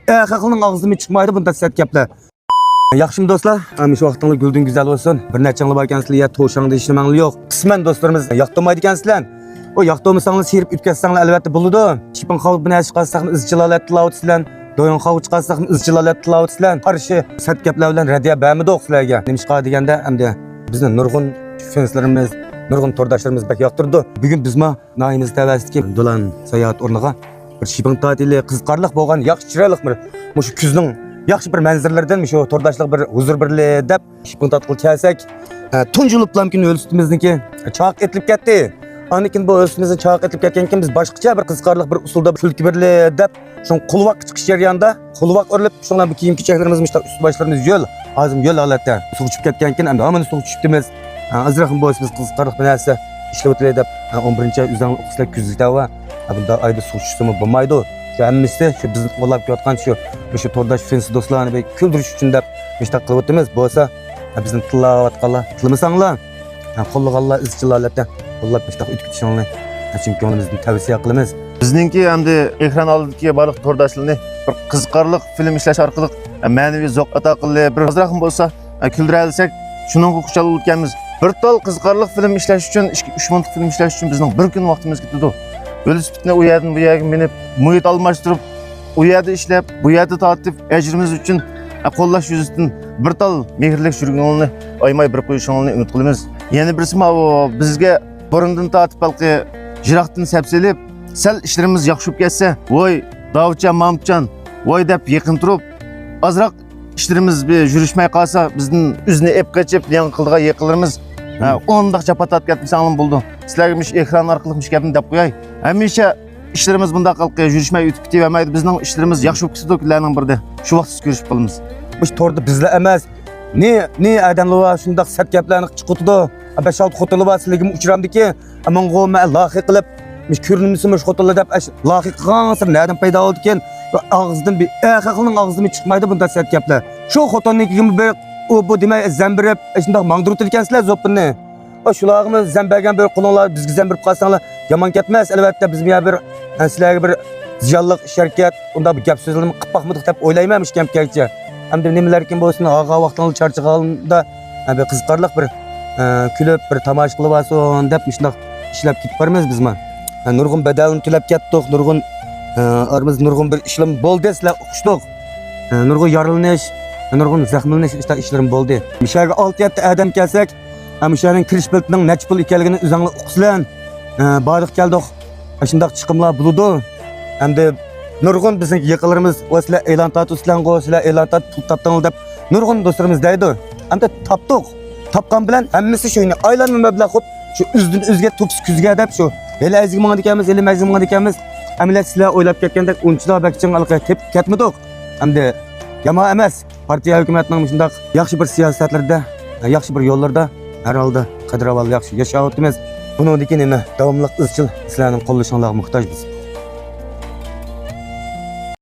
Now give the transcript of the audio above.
Xalqning og'zidan chiqmaydi bunda sert gaplar. Yaxshimi do'stlar, shu vaqtingiz guldan güzel olsun. Bir nechanglar bor ekansizlar, ya to'shangda ishlamanglar yo'q. Qisman do'stlarimiz yoqtirmaydi ekansizlar. O yoqtirmasanglar sirib o'tkazsanglar albatta bo'ladi. Chipin xalq bilan chiqarsak izchilalat tilovatsizlar, do'yon xalq chiqarsak izchilalat tilovatsizlar. Qarshi sert gaplar bilan radiya bermidi sizlarga. Nimishqa deganda hamda bizni nurg'un fanslarimiz, nurg'un tordashlarimiz bak yoqtirdi. Bugun bizma naimiz tavasidagi do'lan sayohat o'rniga bir chipin tatili qiziqarli bo'lgan yaxshi chiroyli bir shu kuzning yaxshi bir manzarlardan shu tordashlik bir huzur birli deb chipin tatqil kelsak, tunjulublam kun o'lsitimizniki chaq etilib ketdi. Anikin bu o'lsitimizni chaq etilib ketgankin biz boshqacha bir qiziqarli bir usulda kulki birli deb shu qulvaq chiqish jarayonida qulvaq o'rilib shundan bu kiyim-kechaklarimiz ust boshlarimiz yo'l, hozir yo'l holatda suv tushib ketgankin endi hamma suv tushibdimiz. Azraqim bu o'lsitimiz qiziqarli bir narsa ishlab o'taylik deb 11-uzang uxlab kuzda va bunda ayda suv tushsimi bo'lmaydi. Hammasi shu bizni qo'llab kelayotgan shu tordash fans do'stlarni kuldirish uchun deb ishtaq qilib o'tamiz. Bo'lsa bizni tillayotganlar, tilmasanglar, qo'llaganlar izchil holatda qo'llab ishtaq o'tkazishinglar chunki ko'nglimizni tavsiya qilamiz. Bizningki hamda ekran oldidagi barliq tordashlarni bir qiziqarli film ishlash orqali ma'naviy zavq ato qilib, bir ozroq bo'lsa kuldira olsak, shuningga xushal o'tganmiz. Bir tal qiziqarli film ishlash uchun, 3 minutlik film ishlash uchun bizning bir kun vaqtimiz ketdi. Velosipedni u yerdan bu yerga minib, muhit almashtirib, u yerda ishlab, bu yerda tatib, ajrimiz uchun qo'llash yuzasidan bir tal mehrlik yurganini aymay bir qo'yishingni umid qilamiz. Yana birisi bizga burundan tatib balqi jiroqdan sapsilib, sal ishlarimiz yaxshi bo'lib ketsa, voy Davudjon, Mamutjon, voy deb yaqin turib, ozroq ishlarimiz yurishmay qolsa, bizning uzni ep qochib, yan qildigan yaqinlarimiz o'ndoq chapatat ketmasanglar bo'ldi. Sizlarga ekran orqali gapni deb qo'yay. Hamisha ishlarimiz bunda qilib yurishmay o'tib ketavermaydi. Bizning ishlarimiz yaxshi bo'lib ketdi kunlarning birida. Shu vaqt ko'rishib qolamiz. Bu torda bizlar emas. Ne adamlar shundoq sat gaplarni chiqitdi. 5-6 xotinlar bor sizlarga uchramdiki, menga loyiha qilib, ko'rinmasimi shu xotinlar deb loyiha qilgan nerdan paydo bo'ldi ekan? Og'zidan bir xalqning og'zidan chiqmaydi bunda sat gaplar. Shu xotinnikiga bir bu demay zambirib, shundoq mangdirib ekansizlar zo'pini. Shularni zambergan bir qulonlar bizga zambirib qolsanglar yomon ketmas. Albatta biz bir sizlarga bir ziyonliq sharkat, unda bir gap so'zlarni qilib baxmidik deb o'ylayman ishkamkakcha. Hamda nimalarkin bo'lsin, og'a vaqtlarni charchaganida bir qiziqarli bir kulib bir tomosha qilib olsin deb shundoq ishlab ketib boramiz bizma. Nurg'un badalini to'lab ketdik, nurg'un arimiz nurg'un bir ishlim bo'ldi, sizlar xushdiq. Nurg'un yorilnish, nurg'un zaxmlanish ishlarim bo'ldi. Mishaga 6-7 odam kelsak, Amışarın kiriş biletining necha pul ekanligini o'zinglar o'qisizlar. Bariq keldik. Shundoq chiqimlar bo'ladi. Hamda nurg'un bizning yaqinlarimiz o'slar e'lon tatuvsizlar, o'slar e'lon pul topdinglar deb nurg'un do'stlarimiz deydi. Hamda topdik. Topgan bilan hammasi shuni aylanma mablag' qo'yib, shu o'zdan o'zga to'pis kuzga deb shu. Hali azgimon ekanmiz, hali mazgimon ekanmiz. Amaliyat sizlar o'ylab ketgandek unchilar bakching alqa tep ketmadik. Hamda jamoa emas, partiya hukumatining shundoq yaxshi bir siyosatlarda, yaxshi bir yo'llarda her halde Kadir Aval yaxshi yaşayotimiz. Bunun dikini davamlıq izchil sizlarning qo'llashinglarga muhtoj biz.